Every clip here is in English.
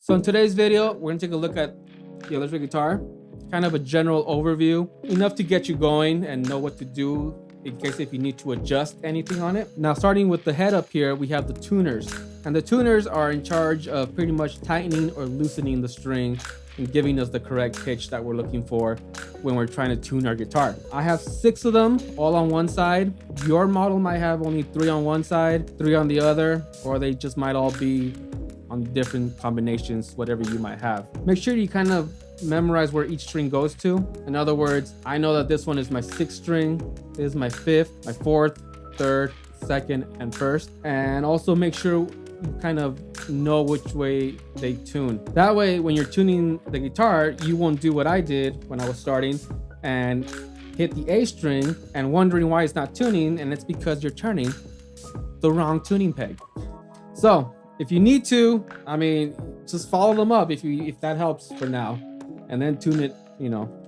So in today's video, we're gonna take a look at the electric guitar, kind of a general overview, enough to get you going and know what to do in case if you need to adjust anything on it. Now, starting with the head up here, we have the tuners. And the tuners are in charge of pretty much tightening or loosening the string and giving us the correct pitch that we're looking for when we're trying to tune our guitar. I have 6 of them all on one side. Your model might have only 3 on one side, 3 on the other, or they just might all be on different combinations, whatever you might have. Make sure you kind of memorize where each string goes to. In other words, I know that this one is my 6th string, this is my 5th, my 4th, 3rd, 2nd, and 1st. And also make sure you kind of know which way they tune. That way, when you're tuning the guitar, you won't do what I did when I was starting and hit the A string and wondering why it's not tuning, and it's because you're turning the wrong tuning peg. So if you need to, I mean, just follow them up if that helps for now, and then tune it,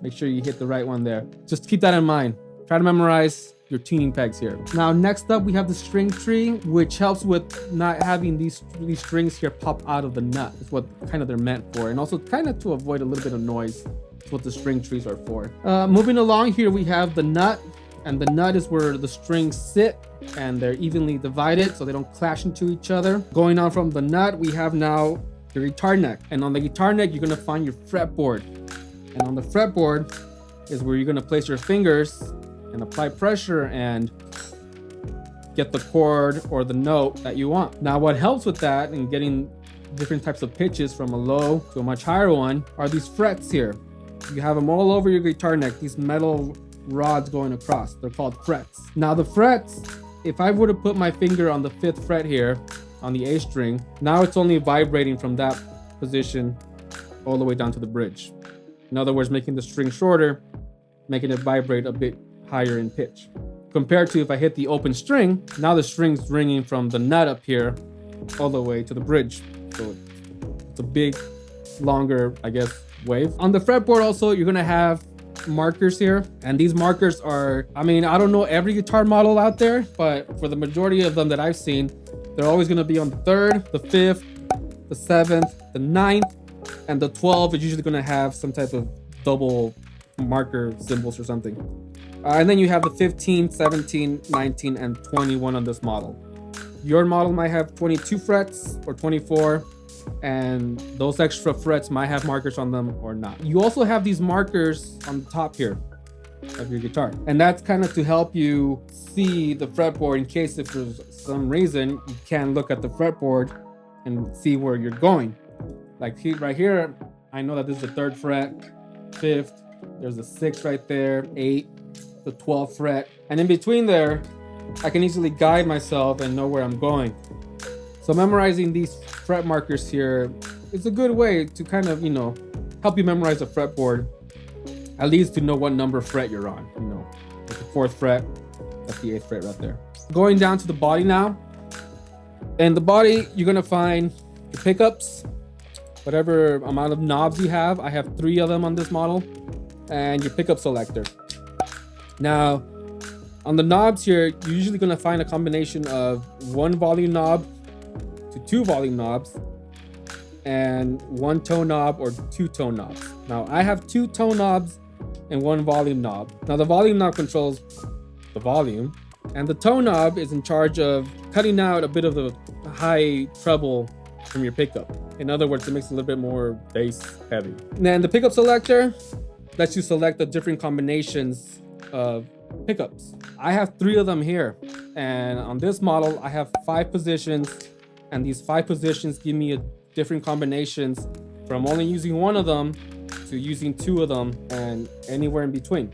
make sure you hit the right one there. Just keep that in mind. Try to memorize your tuning pegs here. Now, next up, we have the string tree, which helps with not having these strings here pop out of the nut. It's what kind of they're meant for, and also kind of to avoid a little bit of noise. That's what the string trees are for. Moving along here, we have the nut, and the nut is where the strings sit, and they're evenly divided so they don't clash into each other. Going on from the nut, we have now your guitar neck, and on the guitar neck, you're gonna find your fretboard, and on the fretboard is where you're gonna place your fingers and apply pressure and get the chord or the note that you want. Now, what helps with that and getting different types of pitches from a low to a much higher one are these frets here. You have them all over your guitar neck, these metal rods going across. They're called frets. Now, the frets, if I were to put my finger on the 5th fret here on the A string, now it's only vibrating from that position all the way down to the bridge. In other words, making the string shorter, making it vibrate a bit higher in pitch. Compared to if I hit the open string, now the string's ringing from the nut up here all the way to the bridge. So it's a big, longer, I guess, wave. On the fretboard also, you're gonna have markers here, and these markers are, I don't know every guitar model out there, but for the majority of them that I've seen, they're always gonna be on the 3rd, the 5th, the 7th, the 9th, and the 12th is usually gonna have some type of double marker symbols or something. And then you have the 15, 17, 19, and 21 on this model. Your model might have 22 frets or 24, and those extra frets might have markers on them or not. You also have these markers on the top here of your guitar, and that's kind of to help you see the fretboard in case if there's some reason you can't look at the fretboard and see where you're going. Like right here, I know that this is the 3rd fret, 5th, there's a 6th right there, 8, the 12th fret, and in between there, I can easily guide myself and know where I'm going. So memorizing these fret markers here is a good way to kind of, help you memorize the fretboard, at least to know what number fret you're on. Like the 4th fret, that's the 8th fret right there. Going down to the body now, and the body, you're gonna find the pickups, whatever amount of knobs you have. I have 3 of them on this model, and your pickup selector. Now, on the knobs here, you're usually gonna find a combination of 1 volume knob to 2 volume knobs and 1 tone knob or 2 tone knobs. Now, I have 2 tone knobs and 1 volume knob. Now, the volume knob controls the volume, and the tone knob is in charge of cutting out a bit of the high treble from your pickup. In other words, it makes it a little bit more bass heavy. And then the pickup selector lets you select the different combinations of pickups. I have 3 of them here, and on this model I have 5 positions, and these 5 positions give me different combinations from only using 1 of them to using 2 of them and anywhere in between.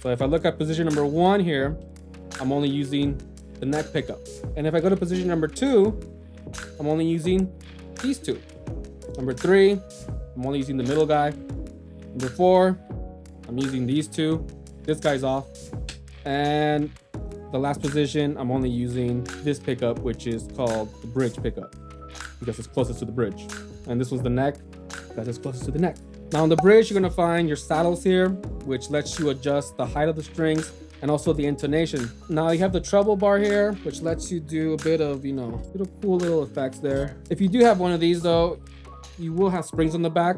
So if I look at position number 1 here, I'm only using the neck pickup, and if I go to position number 2, I'm only using these 2. Number 3, I'm only using the middle guy. Number 4, I'm using these 2. This guy's off. And the last position, I'm only using this pickup, which is called the bridge pickup, because it's closest to the bridge. And this was the neck, because it's closest to the neck. Now on the bridge, you're gonna find your saddles here, which lets you adjust the height of the strings and also the intonation. Now you have the treble bar here, which lets you do a bit of, cool little effects there. If you do have one of these though, you will have springs on the back,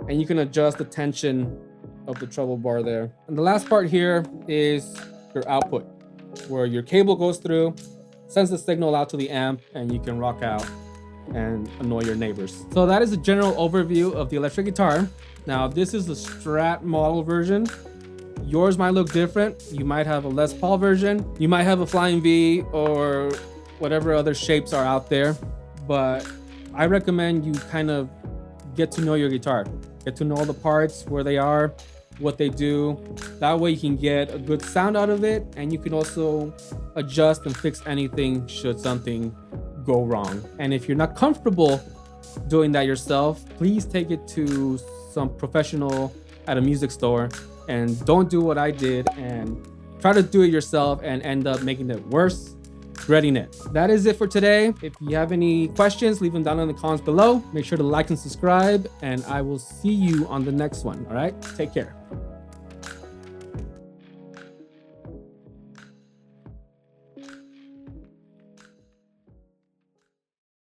and you can adjust the tension of the treble bar there. And the last part here is your output, where your cable goes through, sends the signal out to the amp, and you can rock out and annoy your neighbors. So that is a general overview of the electric guitar. Now this is the Strat model version. Yours might look different. You might have a Les Paul version. You might have a Flying V or whatever other shapes are out there. But I recommend you kind of get to know your guitar. Get to know all the parts, where they are, what they do. That way you can get a good sound out of it, and you can also adjust and fix anything should something go wrong. And if you're not comfortable doing that yourself, please take it to some professional at a music store, and don't do what I did and try to do it yourself and end up making it worse, dreading it. That is it for today. If you have any questions, leave them down in the comments below. Make sure to like and subscribe, and I will see you on the next one. All right, take care.